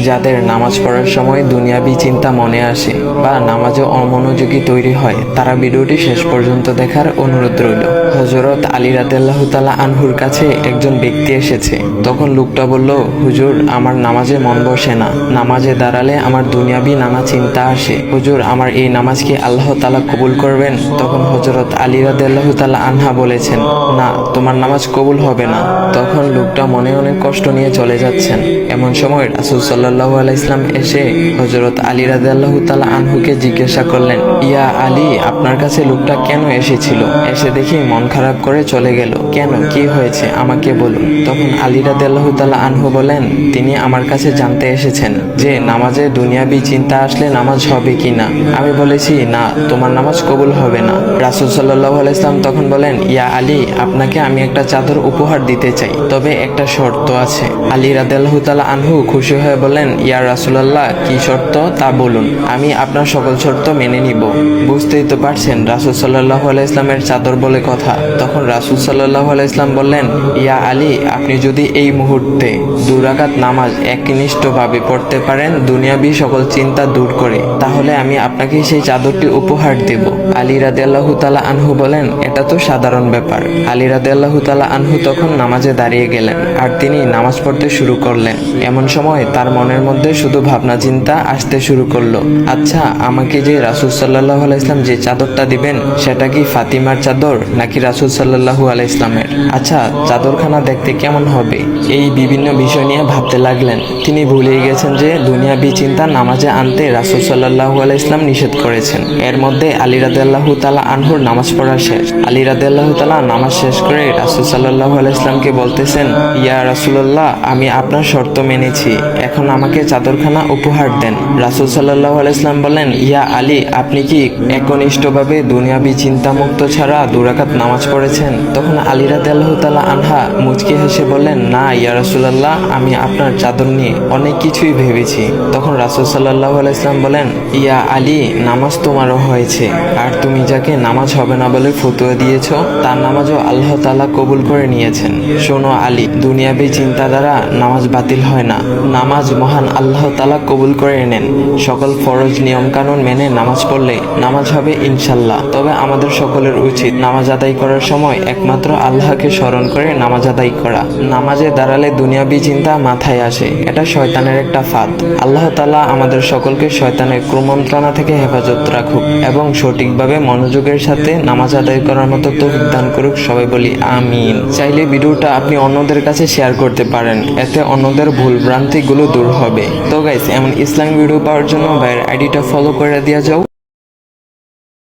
যাদের নামাজ পড়ার সময় দুনিয়াবি চিন্তা মনে আসে বা নামাজে অমনোযোগী তৈরি হয়, তারা ভিডিওটি শেষ পর্যন্ত দেখার অনুরোধ রইল। হযরত আলী রাদিয়াল্লাহু তাআলা আনহুর কাছে একজন ব্যক্তি এসেছে। তখন লোকটা বলল, হুজুর, আমার নামাজে মন বসে না। নামাজে দাঁড়ালে আমার দুনিয়াবি নানা চিন্তা আসে। হুজুর, আমার এই নামাজ কি আল্লাহ তাআলা কবুল করবেন? তখন হযরত আলী রাদিয়াল্লাহু তাআলা আনহা বলেছেন, না, তোমার নামাজ কবুল হবে না। তখন লোকটা মনে অনেক কষ্ট নিয়ে চলে যাচ্ছেন। এমন সময় রাসূল সাল্লাল্লাহু আলাইহি ওয়াসাল্লাম এসে হযরত আলী রাদিয়াল্লাহু তাআলা আনহুকে জিজ্ঞাসা করলেন, ইয়া আলী, আপনার কাছে লোকটা কেন এসেছিল? এসে দেখি মন খারাপ করে চলে গেল। কেন, কি হয়েছে আমাকে বলুন। তখন আলী রাদিয়াল্লাহু তাআলা আনহু বলেন, তিনি আমার কাছে জানতে এসেছেন যে নামাজে দুনিয়াবি চিন্তা আসলে নামাজ হবে কিনা। আমি বলেছি, না, তোমার নামাজ কবুল হবে না। রাসূল সাল্লাল্লাহু আলাইহি ওয়াসাল্লাম তখন বলেন, ইয়া আলী, আপনাকে আমি একটা চাদর উপহার দিতে চাই, তবে একটা শর্ত আছে। আলী রাদিয়াল্লাহু তাআলা আনহু খুশি হয়ে বলেন, ইয়া রাসূলুল্লাহ, কি শর্ত তা বলুন, আমি আপনার সকল শর্ত মেনে নিব। বুঝতেই তো পারছেন রাসূল সাল্লাল্লাহু আলাইহি ওয়াসাল্লামের চাদর বলে কথা। তখন রাসূল সাল্লাল্লাহু আলাইহি ওয়াসাল্লাম বললেন, ইয়া আলী, আপনি যদি এই মুহূর্তে 2 রাকাত নামাজ একনিষ্ঠভাবে পড়তে পারেন দুনিয়াবি সকল চিন্তা দূর করে, তাহলে আমি আপনাকে সেই চাদরটি উপহার দেব। আলী রাদিয়াল্লাহু তাআলা আনহু বলেন, এটা তো সাধারণ ব্যাপার। আলী রাদিয়াল্লাহু তাআলা আনহু তখন নামাজে দাঁড়িয়ে গেলেন আর তিনি নামাজ পড়তে শুরু করলেন। এমন সময় তার মনের মধ্যে শুধু ভাবনা চিন্তা আসতে শুরু করলো, আচ্ছা, আমাকে যে রাসূল সাল্লাল্লাহু আলাইহি ওয়াসাল্লাম যে চাদরটা দিবেন, সেটা কি ফাতিমার চাদর নাকি রাসূল সাল্লাল্লাহু আলাইহি ওয়াসাল্লামের? আচ্ছা, চাদরখানা দেখতে কেমন হবে? এই বিভিন্ন বিষয় নিয়ে ভাবতে লাগলেন। তিনি ভুলেই গেছেন যে দুনিয়াবি চিন্তা নামাজে আনতে রাসূল সাল্লাল্লাহু আলাইহি ওয়াসাল্লাম নিষেধ করেছেন। এর মধ্যে আলী রাদিয়াল্লাহু তাআলা আনহুর নামাজ পড়া শেষ। আলী রাদিয়াল্লাহু তাআলা নামাজ শেষ করে রাসূল সাল্লাল্লাহু আলাইহি ওয়াসাল্লামকে বলতেছেন, ইয়া রাসূলুল্লাহ, আমি আপনার শর্ত মেনেছি, এখন আমাকে চাদরখানা উপহার দেন। রাসূল সাল্লাল্লাহু আলাইহি ওয়াসাল্লাম বলেন, ইয়া আলী, আপনি কি একনিষ্ঠভাবে দুনিয়াবি চিন্তামুক্ত ছাড়া 2 রাকাত নামাজ পড়েছেন? তখন আলী রাদিয়াল্লাহু তাআলা আনহা মুচকি হেসে বললেন, না ইয়া রাসূলুল্লাহ, আমি আপনার চাদর নিয়ে অনেক কিছুই ভেবেছি। তখন রাসূল সাল্লাল্লাহু আলাইহি ওয়াসাল্লাম বলেন, ইয়া আলী, নামাজ তোমারও হয়েছে, আর তুমি যাকে নামাজ হবে না বলে ফতোয়া দিয়েছো, তার নামাজও আল্লাহ তাআলা কবুল করে নিয়েছেন। শোনো আলী, দুনিয়াবি চিন্তা দ্বারা নামাজ বাতিল হয় না, নামাজ মহান আল্লাহ তাআলা কবুল করে নেন। সকল ফরজ নিয়ম কানুন মেনে নামাজ পড়লে নামাজ হবে ইনশাল্লাহ। তবে আমাদের সকলের উচিত নামাজ আদায় করার সময় একমাত্র আল্লাহকে স্মরণ করে নামাজ আদায় করা। নামাজে দাঁড়ালে দুনিয়াবি চিন্তা মাথায় আসে, এটা শয়তানের একটা ফাঁদ। আল্লাহ তাআলা আমাদের সকলকে শয়তানের কুমন্ত্রণা থেকে হেফাজত রাখুক এবং সঠিকভাবে মনোযোগের সাথে নামাজ আদায় করার মতো তৌফিক দান করুক। সবাই বলি আমিন। চাইলে ভিডিওটা আপনি অন্যদের কাছে শেয়ার করতে পারেন, এতে অন্যদের ভুল ভ্রান্তিগুলো দূর হবে। তো গাইস, এমন ইসলামিক ভিডিও পাওয়ার জন্য ভাইয়ের আইডিটা ফলো করে দিয়ে যাও।